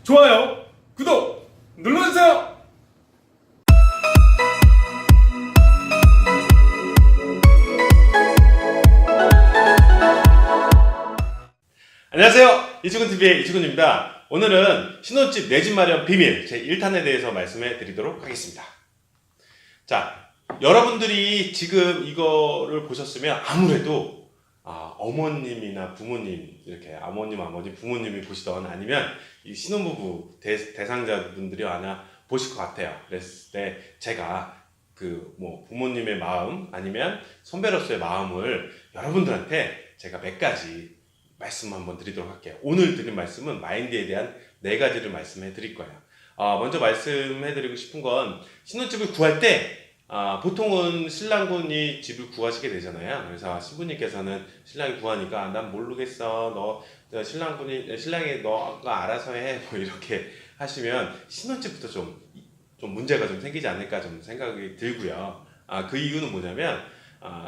좋아요, 구독 눌러주세요. 안녕하세요, 이주근TV의 이주근입니다. 오늘은 신혼집 내 집 마련 비밀 제 1탄에 대해서 말씀해 드리도록 하겠습니다. 자, 여러분들이 지금 이거를 보셨으면 아무래도 어머님이나 부모님, 이렇게 어머님, 아버님, 부모님이 보시던, 아니면 이 신혼부부 대상자분들이 하나 보실 것 같아요. 그랬을 때 제가 부모님의 마음, 아니면 선배로서의 마음을 여러분들한테 제가 몇 가지 말씀 한번 드리도록 할게요. 오늘 드린 말씀은 마인드에 대한 4가지를 말씀해 드릴 거예요. 먼저 말씀해 드리고 싶은 건, 신혼집을 구할 때 보통은 신랑분이 집을 구하시게 되잖아요. 그래서 신부님께서는 신랑이 구하니까 난 모르겠어, 신랑이 너가 알아서 해, 뭐 이렇게 하시면 신혼집부터 좀 문제가 좀 생기지 않을까 좀 생각이 들고요. 그 이유는 뭐냐면,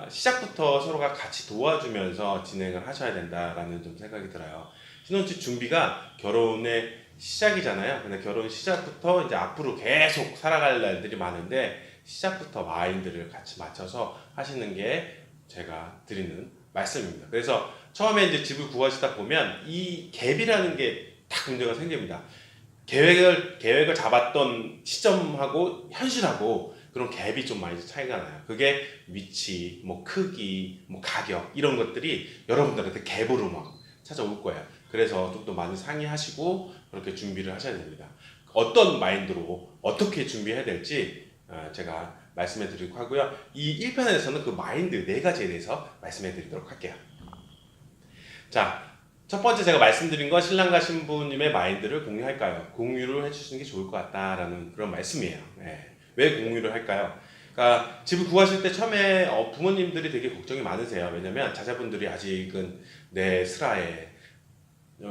시작부터 서로가 같이 도와주면서 진행을 하셔야 된다라는 좀 생각이 들어요. 신혼집 준비가 결혼의 시작이잖아요. 근데 결혼 시작부터 이제 앞으로 계속 살아갈 날들이 많은데, 시작부터 마인드를 같이 맞춰서 하시는 게 제가 드리는 말씀입니다. 그래서 처음에 이제 집을 구하시다 보면 이 갭이라는 게 딱 문제가 생깁니다. 계획을 잡았던 시점하고 현실하고 그런 갭이 좀 많이 차이가 나요. 그게 위치, 크기, 가격, 이런 것들이 여러분들한테 갭으로 막 찾아올 거예요. 그래서 좀 더 많이 상의하시고 그렇게 준비를 하셔야 됩니다. 어떤 마인드로 어떻게 준비해야 될지 제가 말씀해 드리고 하고요. 이 1편에서는 그 마인드 4가지에 대해서 말씀해 드리도록 할게요. 자, 첫 번째 제가 말씀드린 건 신랑과 신부님의 마인드를 공유할까요? 공유를 해주시는 게 좋을 것 같다라는 그런 말씀이에요. 왜 공유를 할까요? 그러니까 집을 구하실 때 처음에 부모님들이 되게 걱정이 많으세요. 왜냐면 자녀분들이 아직은 내 슬하에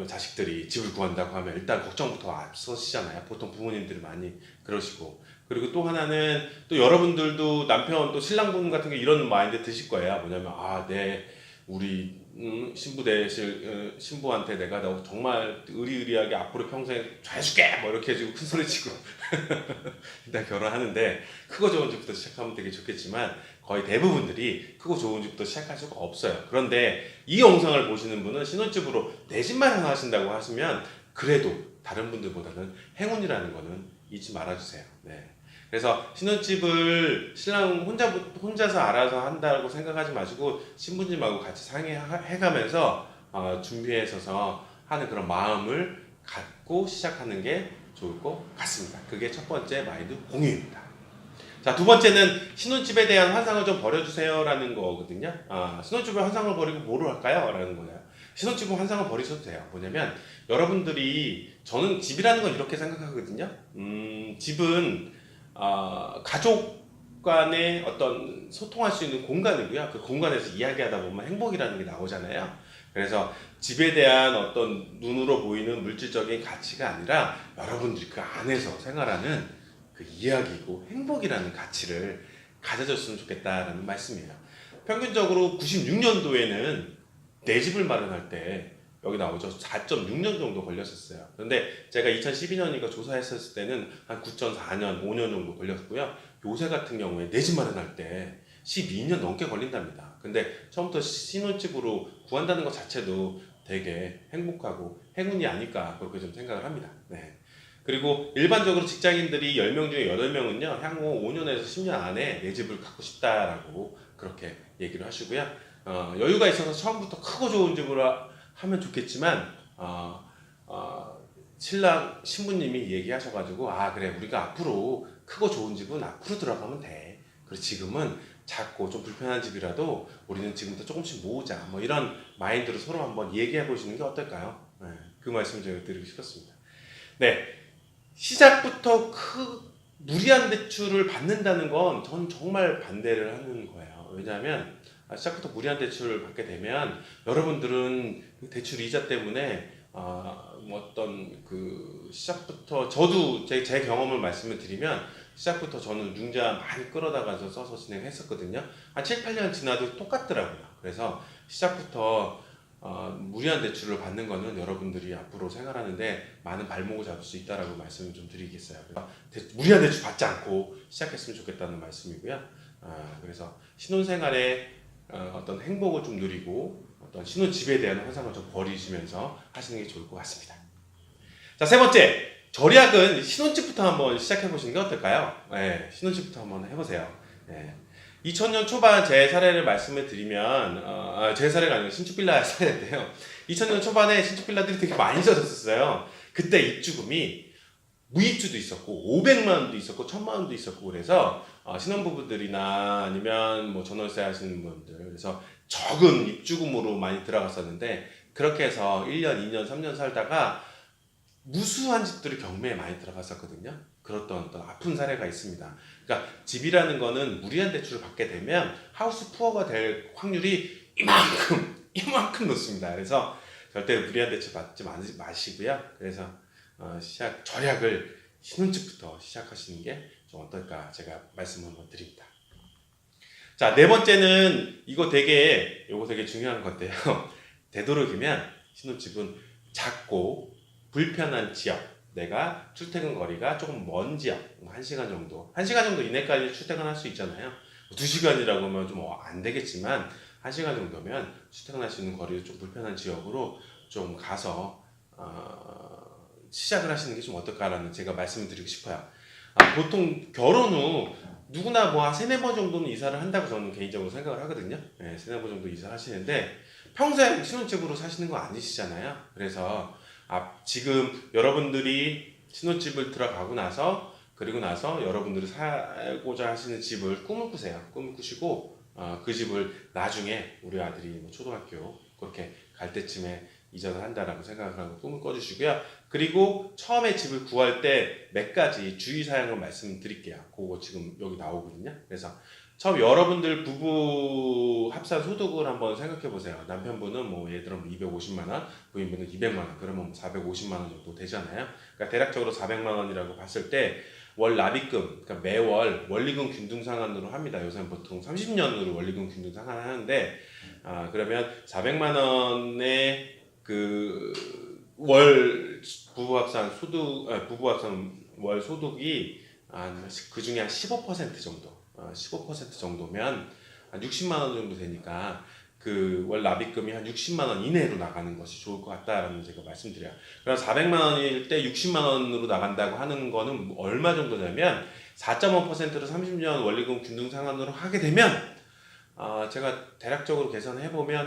자식들이 집을 구한다고 하면 일단 걱정부터 앞서시잖아요. 보통 부모님들이 많이 그러시고, 그리고 또 하나는 또 여러분들도 남편 또 신랑분 같은 게 이런 마인드 드실 거예요. 뭐냐면 우리 신부한테 내가 너 정말 의리의리하게 앞으로 평생 잘해줄게 뭐 이렇게 해주고 큰 소리 치고 일단 결혼하는데, 크고 좋은 집부터 시작하면 되게 좋겠지만 거의 대부분들이 크고 좋은 집부터 시작할 수가 없어요. 그런데 이 영상을 보시는 분은 신혼집으로 내 집 마련하신다고 하시면 그래도 다른 분들보다는 행운이라는 거는 잊지 말아주세요. 그래서 신혼집을 신랑 혼자서 알아서 한다고 생각하지 마시고 신부님하고 같이 상의해가면서 준비해서 하는 그런 마음을 갖고 시작하는 게 좋을 것 같습니다. 그게 첫 번째 마인드 공유입니다. 자, 두 번째는 신혼집에 대한 환상을 좀 버려주세요 라는 거거든요. 신혼집에 환상을 버리고 뭐로 할까요? 라는 거예요. 신혼집은 환상을 버리셔도 돼요. 뭐냐면, 저는 집이라는 건 이렇게 생각하거든요. 집은 가족 간의 어떤 소통할 수 있는 공간이고요. 그 공간에서 이야기하다 보면 행복이라는 게 나오잖아요. 그래서 집에 대한 어떤 눈으로 보이는 물질적인 가치가 아니라 여러분들이 그 안에서 생활하는 그 이야기고 행복이라는 가치를 가져줬으면 좋겠다라는 말씀이에요. 평균적으로 96년도에는 내 집을 마련할 때 여기 나오죠. 4.6년 정도 걸렸었어요. 그런데 제가 2012년이니까 조사했었을 때는 한 9.4년, 5년 정도 걸렸고요. 요새 같은 경우에 내 집 마련할 때 12년 넘게 걸린답니다. 근데 처음부터 신혼집으로 구한다는 것 자체도 되게 행복하고 행운이 아닐까 그렇게 좀 생각을 합니다. 그리고 일반적으로 직장인들이 10명 중에 8명은요, 향후 5년에서 10년 안에 내 집을 갖고 싶다라고 그렇게 얘기를 하시고요. 여유가 있어서 처음부터 크고 좋은 집으로 하면 좋겠지만 신부님이 얘기하셔가지고 그래, 우리가 앞으로 크고 좋은 집은 앞으로 들어가면 돼. 그리고 지금은 작고 좀 불편한 집이라도 우리는 지금부터 조금씩 모으자. 뭐 이런 마인드로 서로 한번 얘기해 보시는 게 어떨까요? 그 말씀을 제가 드리고 싶었습니다. 시작부터 무리한 대출을 받는다는 건 전 정말 반대를 하는 거예요. 왜냐하면 시작부터 무리한 대출을 받게 되면 여러분들은 그 대출 이자 때문에 시작부터 저도 제 경험을 말씀을 드리면, 시작부터 저는 융자 많이 끌어다가서 써서 진행했었거든요. 한 7, 8년 지나도 똑같더라고요. 그래서 시작부터 무리한 대출을 받는 거는 여러분들이 앞으로 생활하는데 많은 발목을 잡을 수 있다라고 말씀을 좀 드리겠어요. 그래서 무리한 대출 받지 않고 시작했으면 좋겠다는 말씀이고요. 그래서 신혼생활에 어떤 행복을 좀 누리고 어떤 신혼집에 대한 환상을 좀 버리시면서 하시는 게 좋을 것 같습니다. 자, 세 번째, 절약은 신혼집부터 한번 시작해 보시는 게 어떨까요? 네, 신혼집부터 한번 해보세요. 네. 2000년 초반 제 사례를 말씀을 드리면 제 사례가 아니고 신축 빌라 사례인데요. 2000년 초반에 신축 빌라들이 되게 많이 젖었었어요. 그때 입주금이 무입주도 있었고 500만 원도 있었고 1000만 원도 있었고 그래서 신혼부부들이나 아니면 뭐 전월세 하시는 분들 그래서 적은 입주금으로 많이 들어갔었는데 그렇게 해서 1년, 2년, 3년 살다가 무수한 집들이 경매에 많이 들어갔었거든요. 그랬던 어떤 아픈 사례가 있습니다. 그러니까 집이라는 거는 무리한 대출을 받게 되면 하우스 푸어가 될 확률이 이만큼 높습니다. 그래서 절대 무리한 대출 받지 마시고요. 그래서 절약을 신혼집부터 시작하시는 게 좀 어떨까 제가 말씀 한번 드립니다. 자, 네 번째는 이거 되게 중요한 건데요. 되도록이면 신혼집은 작고 불편한 지역, 내가 출퇴근 거리가 조금 먼 지역, 1시간 정도 이내까지 출퇴근할 수 있잖아요. 2시간이라고 하면 좀 안 되겠지만 1시간 정도면 출퇴근할 수 있는 거리가 좀 불편한 지역으로 좀 가서 시작을 하시는 게 좀 어떨까라는 제가 말씀을 드리고 싶어요. 보통 결혼 후 누구나 뭐 한 3-4번 정도는 이사를 한다고 저는 개인적으로 생각을 하거든요. 네, 3-4번 정도 이사를 하시는데 평생 신혼집으로 사시는 거 아니시잖아요. 그래서 지금 여러분들이 신혼집을 들어가고 나서 그리고 나서 여러분들이 살고자 하시는 집을 꿈을 꾸세요. 꿈을 꾸시고 그 집을 나중에 우리 아들이 뭐 초등학교 그렇게 갈 때쯤에 이전을 한다라고 생각을 하고 꿈을 꿔주시고요. 그리고 처음에 집을 구할 때 몇 가지 주의사항을 말씀드릴게요. 그거 지금 여기 나오거든요. 그래서 처음 여러분들 부부 합산 소득을 한번 생각해 보세요. 남편분은 뭐 예를 들어 250만 원, 부인분은 200만 원, 그러면 450만 원 정도 되잖아요. 그러니까 대략적으로 400만 원이라고 봤을 때 월 납입금, 그러니까 매월 원리금 균등상환으로 합니다. 요새는 보통 30년으로 원리금 균등상환 하는데 그러면 400만 원의 월 부부합산 월 소득이 그 중에 한 15% 정도, 15% 정도면 한 60만 원 정도 되니까 그 월 납입금이 한 60만 원 이내로 나가는 것이 좋을 것 같다라는 제가 말씀드려요. 그럼 400만 원일 때 60만 원으로 나간다고 하는 거는 얼마 정도냐면 4.5%로 30년 원리금 균등 상환으로 하게 되면 제가 대략적으로 계산해 보면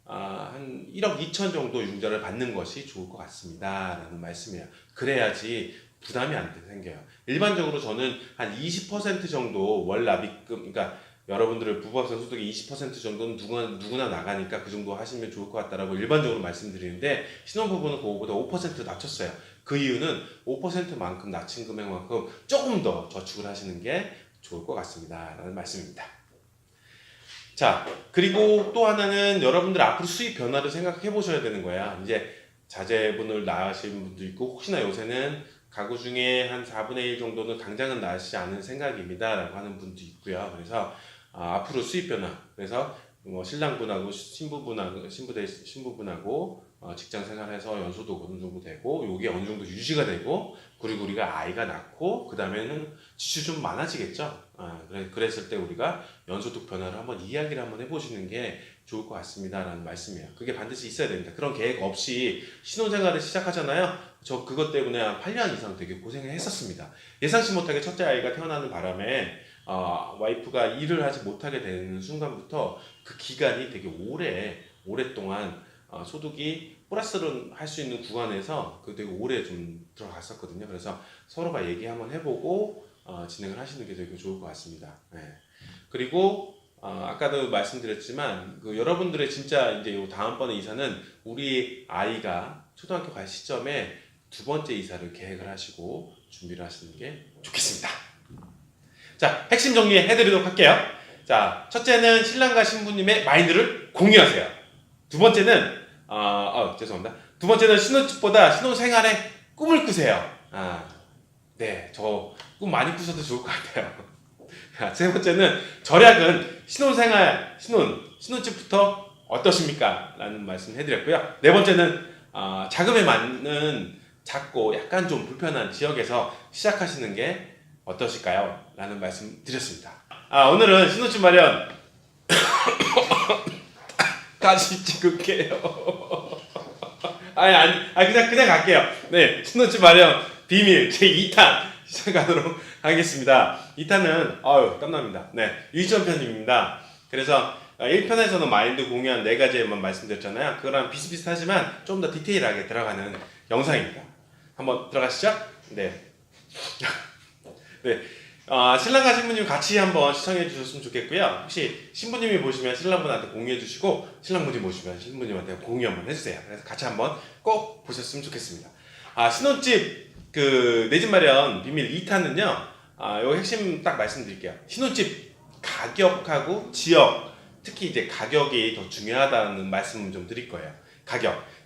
한 1억 2천 정도 융자를 받는 것이 좋을 것 같습니다 라는 말씀이에요. 그래야지 부담이 안 생겨요. 일반적으로 저는 한 20% 정도 월 납입금, 그러니까 여러분들의 부부합산 소득의 20% 정도는 누구나 나가니까 그 정도 하시면 좋을 것 같다라고 일반적으로 말씀드리는데 신혼부부는 그거보다 5% 낮췄어요. 그 이유는 5%만큼 낮춘 금액만큼 조금 더 저축을 하시는 게 좋을 것 같습니다 라는 말씀입니다. 자, 그리고 또 하나는 여러분들 앞으로 수입 변화를 생각해 보셔야 되는 거야. 이제 자제분을 낳으신 분도 있고 혹시나 요새는 가구 중에 한 4분의 1 정도는 당장은 낳으시지 않은 생각입니다 라고 하는 분도 있고요. 그래서 앞으로 수입 변화, 그래서 뭐 신랑분하고 신부분하고 직장 생활해서 연소도 어느 정도 되고 요게 어느 정도 유지가 되고 그리고 우리가 아이가 낳고 그 다음에는 지출이 좀 많아지겠죠. 그랬을 때 우리가 연소득 변화를 한번 이야기를 한번 해보시는 게 좋을 것 같습니다 라는 말씀이에요. 그게 반드시 있어야 됩니다. 그런 계획 없이 신혼생활을 시작하잖아요. 저 그것 때문에 한 8년 이상 되게 고생을 했었습니다. 예상치 못하게 첫째 아이가 태어나는 바람에 와이프가 일을 하지 못하게 되는 순간부터 그 기간이 되게 오랫동안 소득이 플러스를 할 수 있는 구간에서 그 되게 오래 좀 들어갔었거든요. 그래서 서로가 얘기 한번 해보고 진행을 하시는 게 되게 좋을 것 같습니다. 네. 그리고 아까도 말씀드렸지만 여러분들의 진짜 이제 요 다음번에 이사는 우리 아이가 초등학교 갈 시점에 두 번째 이사를 계획을 하시고 준비를 하시는 게 좋겠습니다. 자, 핵심 정리해드리도록 할게요. 자, 첫째는 신랑과 신부님의 마인드를 공유하세요. 두 번째는 죄송합니다. 두 번째는 신혼집보다 신혼생활에 꿈을 꾸세요. 네, 저 꿈 많이 꾸셔도 좋을 것 같아요. 세 번째는 절약은 신혼집부터 어떠십니까? 라는 말씀 해드렸고요. 네 번째는 자금에 맞는 작고 약간 좀 불편한 지역에서 시작하시는 게 어떠실까요? 라는 말씀 드렸습니다. 오늘은 신혼집 마련 다시 찍을게요. 그냥 갈게요. 네, 신혼집 마련 비밀 제 2탄 시작하도록 하겠습니다. 2탄은 땀납니다. 네, 유지원 편입니다. 그래서 1편에서는 마인드 공유한 4가지만 말씀드렸잖아요. 그거랑 비슷비슷하지만 좀 더 디테일하게 들어가는 영상입니다. 한번 들어가시죠. 네. 네. 신랑과 신부님 같이 한번 시청해 주셨으면 좋겠고요. 혹시 신부님이 보시면 신랑분한테 공유해 주시고 신랑분이 보시면 신부님한테 공유 한번 해주세요. 그래서 같이 한번 꼭 보셨으면 좋겠습니다. 신혼집 내 집 마련 비밀 2탄은요. 요 핵심 딱 말씀드릴게요. 신혼집 가격하고 지역, 특히 이제 가격이 더 중요하다는 말씀을 좀 드릴 거예요.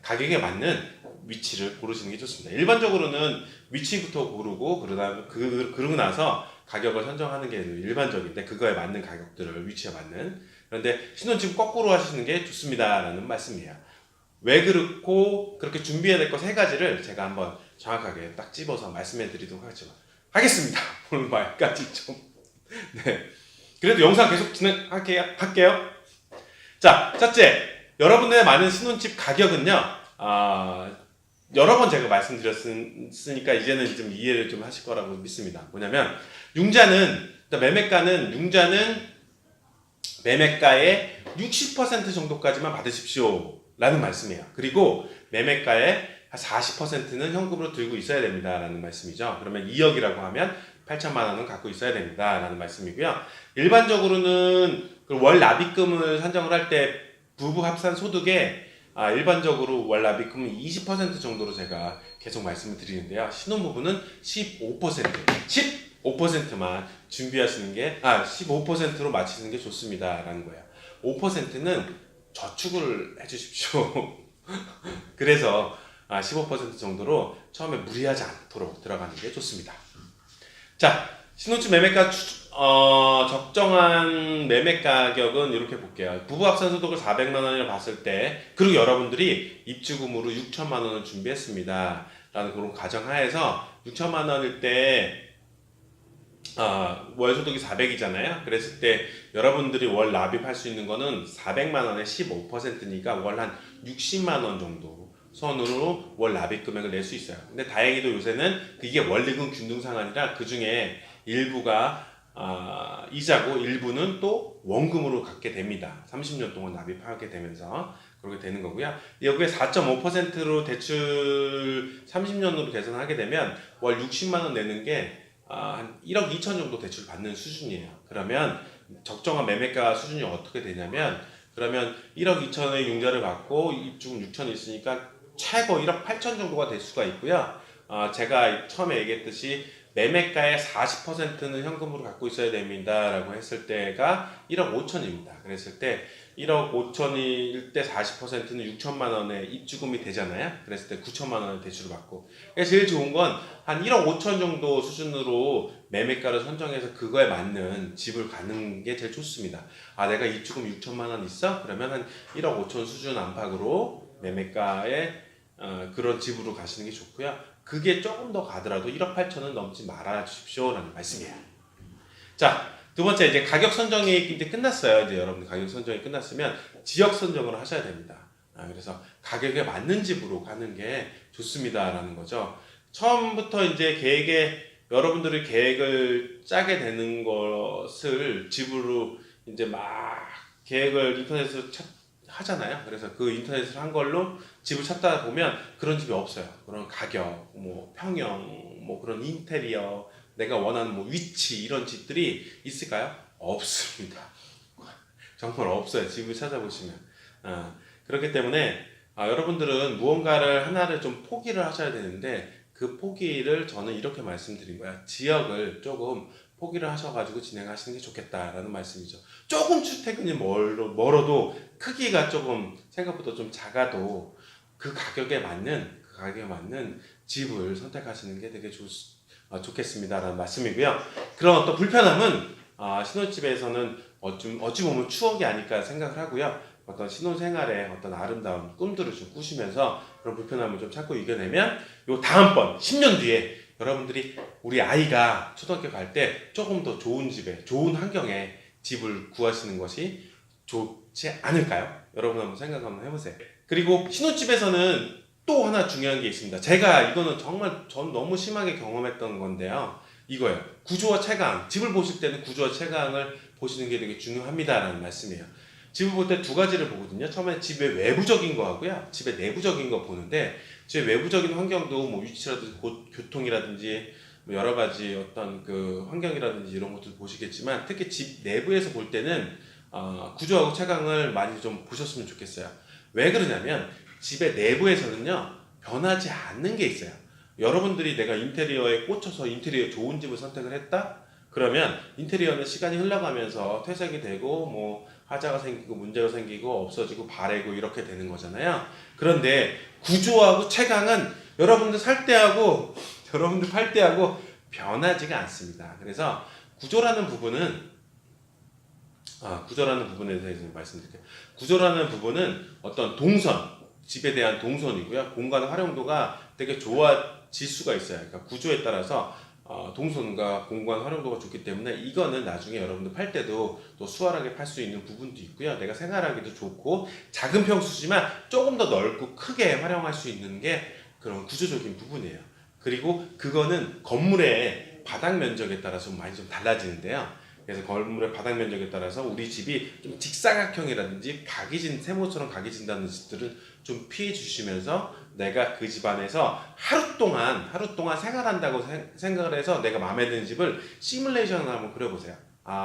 가격에 맞는 위치를 고르시는 게 좋습니다. 일반적으로는 위치부터 고르고 그러고 나서 가격을 선정하는 게 일반적인데 그거에 맞는 가격들을 위치에 맞는. 그런데 신혼집 거꾸로 하시는 게 좋습니다라는 말씀이에요. 왜 그렇고 그렇게 준비해야 될 것 3가지를 제가 한번 정확하게 딱 집어서 말씀해 드리도록 하겠습니다. 오늘 말까지 좀 네. 그래도 영상 계속 진행할게요. 자, 첫째, 여러분들의 많은 신혼집 가격은요. 여러 번 제가 말씀드렸으니까 이제는 좀 이해를 좀 하실 거라고 믿습니다. 뭐냐면 매매가는 매매가의 60% 정도까지만 받으십시오 라는 말씀이에요. 그리고 매매가의 40%는 현금으로 들고 있어야 됩니다 라는 말씀이죠. 그러면 2억이라고 하면 8천만 원은 갖고 있어야 됩니다 라는 말씀이고요. 일반적으로는 월 납입금을 산정을 할 때 부부 합산 소득에 일반적으로 월 납입금은 20% 정도로 제가 계속 말씀을 드리는데요. 신혼부부는 15%만 준비하시는 게 15%로 맞추는 게 좋습니다 라는 거예요. 5%는 저축을 해주십시오. 그래서 15% 정도로 처음에 무리하지 않도록 들어가는 게 좋습니다. 자, 신혼집 매매가 적정한 매매 가격은 이렇게 볼게요. 부부 합산 소득을 400만 원이라고 봤을 때, 그리고 여러분들이 입주금으로 6천만 원을 준비했습니다 라는 그런 가정하에서 6천만 원일 때 월 소득이 400이잖아요. 그랬을 때 여러분들이 월 납입할 수 있는 거는 400만 원의 15%니까 월 한 60만 원 정도 선으로 월 납입 금액을 낼 수 있어요. 근데 다행히도 요새는 이게 원리금 균등상환이라 그 중에 일부가 이자고 일부는 또 원금으로 갖게 됩니다. 30년 동안 납입하게 되면서 그렇게 되는 거고요. 여기에 4.5%로 대출 30년으로 계산하게 되면 월 60만 원 내는 게 한 1억 2천 정도 대출 받는 수준이에요. 그러면 적정한 매매가 수준이 어떻게 되냐면 그러면 1억 2천의 융자를 받고 입주금 6천 있으니까 최고 1억 8천 정도가 될 수가 있고요. 제가 처음에 얘기했듯이 매매가의 40%는 현금으로 갖고 있어야 됩니다 라고 했을 때가 1억 5천입니다. 그랬을 때 1억 5천일 때 40%는 6천만 원의 입주금이 되잖아요. 그랬을 때 9천만 원의 대출을 받고. 그래서 제일 좋은 건 한 1억 5천 정도 수준으로 매매가를 선정해서 그거에 맞는 집을 가는 게 제일 좋습니다. 내가 입주금 6천만 원 있어? 그러면 한 1억 5천 수준 안팎으로 매매가에 그런 집으로 가시는 게 좋고요. 그게 조금 더 가더라도 1억 8천은 넘지 말아 주십시오 라는 말씀이에요. 자, 두 번째 이제 가격 선정이 이제 끝났어요. 이제 여러분들 가격 선정이 끝났으면 지역 선정을 하셔야 됩니다. 그래서 가격에 맞는 집으로 가는 게 좋습니다라는 거죠. 처음부터 이제 여러분들이 계획을 짜게 되는 것을 집으로 이제 막 계획을 인터넷에서 하잖아요. 그래서 그 인터넷을 한 걸로 집을 찾다 보면 그런 집이 없어요. 그런 가격, 평형, 그런 인테리어, 내가 원하는 위치 이런 집들이 있을까요? 없습니다. 정말 없어요. 집을 찾아보시면. 그렇기 때문에 여러분들은 무언가를 하나를 좀 포기를 하셔야 되는데 그 포기를 저는 이렇게 말씀드린 거야. 지역을 조금 포기를 하셔가지고 진행하시는 게 좋겠다라는 말씀이죠. 조금 출퇴근이 멀어도 크기가 조금 생각보다 좀 작아도 그 가격에 맞는 집을 선택하시는 게 되게 좋겠습니다라는 말씀이고요. 그런 어떤 불편함은 신혼집에서는 어찌 보면 추억이 아닐까 생각을 하고요. 어떤 신혼생활의 어떤 아름다운 꿈들을 좀 꾸시면서 그런 불편함을 좀 찾고 이겨내면 요 다음번 10년 뒤에 여러분들이 우리 아이가 초등학교 갈 때 조금 더 좋은 집에 좋은 환경에 집을 구하시는 것이 좋지 않을까요? 여러분 한번 생각 한번 해보세요. 그리고 신혼집에서는 또 하나 중요한 게 있습니다. 제가 이거는 정말 전 너무 심하게 경험했던 건데요. 이거예요. 구조와 채광. 집을 보실 때는 구조와 채광을 보시는 게 되게 중요합니다라는 말씀이에요. 집을 볼 때 두 가지를 보거든요. 처음에 집의 외부적인 거 하고요. 집의 내부적인 거 보는데 집의 외부적인 환경도 뭐 위치라든지 교통이라든지 뭐 여러 가지 어떤 그 환경이라든지 이런 것들 보시겠지만 특히 집 내부에서 볼 때는 구조하고 채광을 많이 좀 보셨으면 좋겠어요. 왜 그러냐면 집의 내부에서는요 변하지 않는 게 있어요. 여러분들이 내가 인테리어에 꽂혀서 인테리어 좋은 집을 선택을 했다? 그러면 인테리어는 시간이 흘러가면서 퇴색이 되고 뭐 하자가 생기고 문제가 생기고 없어지고 바래고 이렇게 되는 거잖아요. 그런데 구조하고 채광은 여러분들 살 때하고 여러분들 팔 때하고 변하지가 않습니다. 그래서 구조라는 부분은 구조라는 부분에 대해서 말씀드릴게요. 구조라는 부분은 어떤 동선, 집에 대한 동선이고요. 공간 활용도가 되게 좋아질 수가 있어요. 그러니까 구조에 따라서 동선과 공간 활용도가 좋기 때문에 이거는 나중에 여러분들 팔 때도 또 수월하게 팔 수 있는 부분도 있고요. 내가 생활하기도 좋고 작은 평수지만 조금 더 넓고 크게 활용할 수 있는 게 그런 구조적인 부분이에요. 그리고 그거는 건물의 바닥 면적에 따라서 많이 좀 달라지는데요. 그래서 건물의 바닥 면적에 따라서 우리 집이 좀 직사각형이라든지 각이진 세모처럼 각이진다는 집들은 좀 피해 주시면서 내가 그 집 안에서 하루 동안 생활한다고 생각을 해서 내가 마음에 드는 집을 시뮬레이션을 한번 그려보세요.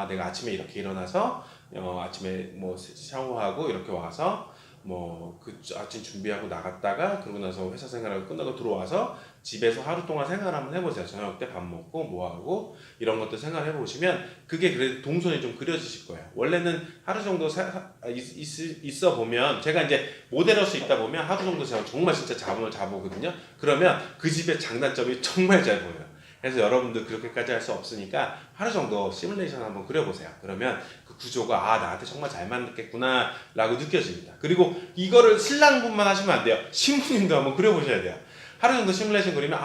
내가 아침에 이렇게 일어나서 아침에 뭐 샤워하고 이렇게 와서 뭐 그 아침 준비하고 나갔다가 그러고 나서 회사 생활하고 끝나고 들어와서 집에서 하루 동안 생활 한번 해보세요. 저녁 때 밥 먹고 뭐 하고 이런 것들 생각해 보시면 그게 그래도 동선이 좀 그려지실 거예요. 원래는 하루 정도 있어 보면 제가 이제 모델할 수 있다 보면 하루 정도 제가 정말 진짜 자본을 잡아보거든요. 그러면 그 집의 장단점이 정말 잘 보여요. 그래서 여러분들 그렇게까지 할 수 없으니까 하루 정도 시뮬레이션 한번 그려보세요. 그러면 그 구조가 나한테 정말 잘 맞겠구나 라고 느껴집니다. 그리고 이거를 신랑분만 하시면 안 돼요. 신부님도 한번 그려보셔야 돼요. 하루 정도 시뮬레이션 그리면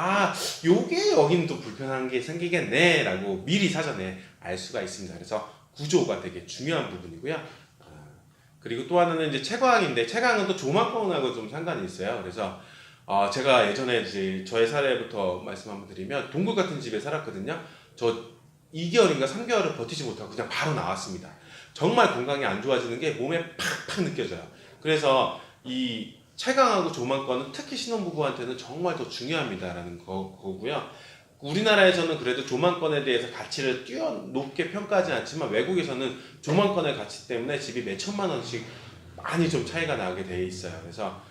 요게 여긴 또 불편한 게 생기겠네 라고 미리 사전에 알 수가 있습니다. 그래서 구조가 되게 중요한 부분이고요. 그리고 또 하나는 이제 채광인데 채광은 또 조망권하고 좀 상관이 있어요. 그래서 제가 예전에 이제 저의 사례부터 말씀 한번 드리면 동굴 같은 집에 살았거든요. 저 2개월인가 3개월을 버티지 못하고 그냥 바로 나왔습니다. 정말 건강이 안 좋아지는 게 몸에 팍팍 느껴져요. 그래서 이 채광하고 조망권은 특히 신혼부부한테는 정말 더 중요합니다라는 거고요. 우리나라에서는 그래도 조망권에 대해서 가치를 높게 평가하지 않지만 외국에서는 조망권의 가치 때문에 집이 몇 천만 원씩 많이 좀 차이가 나게 돼 있어요. 그래서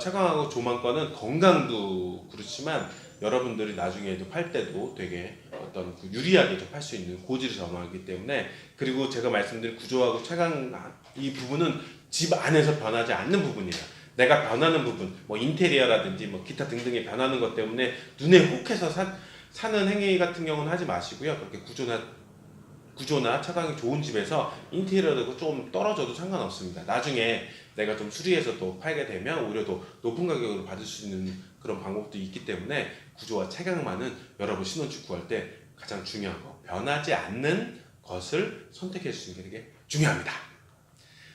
채광하고 조망권은 건강도 그렇지만 여러분들이 나중에도 팔 때도 되게 어떤 유리하게 좀 팔 수 있는 고지를 점하기 때문에 그리고 제가 말씀드린 구조하고 채광 이 부분은 집 안에서 변하지 않는 부분이에요. 내가 변하는 부분, 뭐 인테리어라든지 뭐 기타 등등의 변하는 것 때문에 눈에 혹해서 사는 행위 같은 경우는 하지 마시고요. 그렇게 구조나 채광이 좋은 집에서 인테리어도 좀 떨어져도 상관없습니다. 나중에 내가 좀 수리해서 또 팔게 되면 오히려 더 높은 가격으로 받을 수 있는 그런 방법도 있기 때문에 구조와 채광만은 여러분 신혼집 구할 때 가장 중요한 거 변하지 않는 것을 선택해 주시는 게 되게 중요합니다.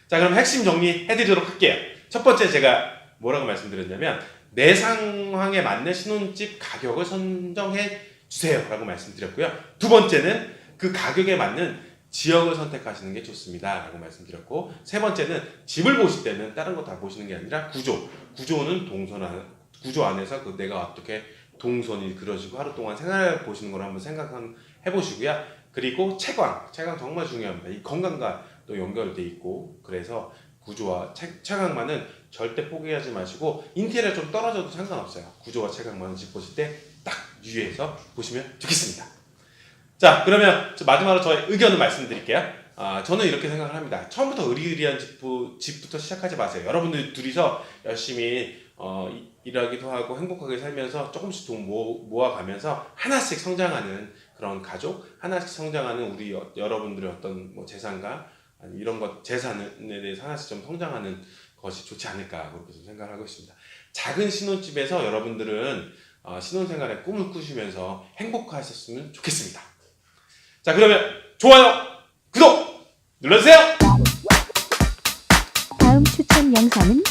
자, 그럼 핵심 정리해드리도록 할게요. 첫 번째 제가 뭐라고 말씀드렸냐면 내 상황에 맞는 신혼집 가격을 선정해 주세요 라고 말씀드렸고요. 두 번째는 그 가격에 맞는 지역을 선택하시는 게 좋습니다 라고 말씀드렸고, 세 번째는 집을 보실 때는 다른 거 다 보시는 게 아니라 구조는 구조 안에서 내가 어떻게 동선이 그려지고 하루 동안 생활해 보시는 걸 한번 생각해 보시고요. 그리고 채광 정말 중요합니다. 이 건강과 또 연결돼 있고, 그래서 구조와 채광만은 절대 포기하지 마시고 인테리어 좀 떨어져도 상관없어요. 구조와 채광만은 집 보실 때 딱 유의해서 보시면 좋겠습니다. 자, 그러면 마지막으로 저의 의견을 말씀드릴게요. 저는 이렇게 생각을 합니다. 처음부터 의리의리한 집부터 시작하지 마세요. 여러분들 둘이서 열심히 일하기도 하고 행복하게 살면서 조금씩 돈 모아가면서 하나씩 성장하는 그런 가족, 하나씩 성장하는 우리 여러분들의 어떤 뭐 재산과 아니, 이런 것 재산에 대해서 하나씩 좀 성장하는 것이 좋지 않을까 그렇게 좀 생각을 하고 있습니다. 작은 신혼집에서 여러분들은 신혼생활의 꿈을 꾸시면서 행복하셨으면 좋겠습니다. 자, 그러면 좋아요, 구독 눌러주세요. 다음 추천 영상은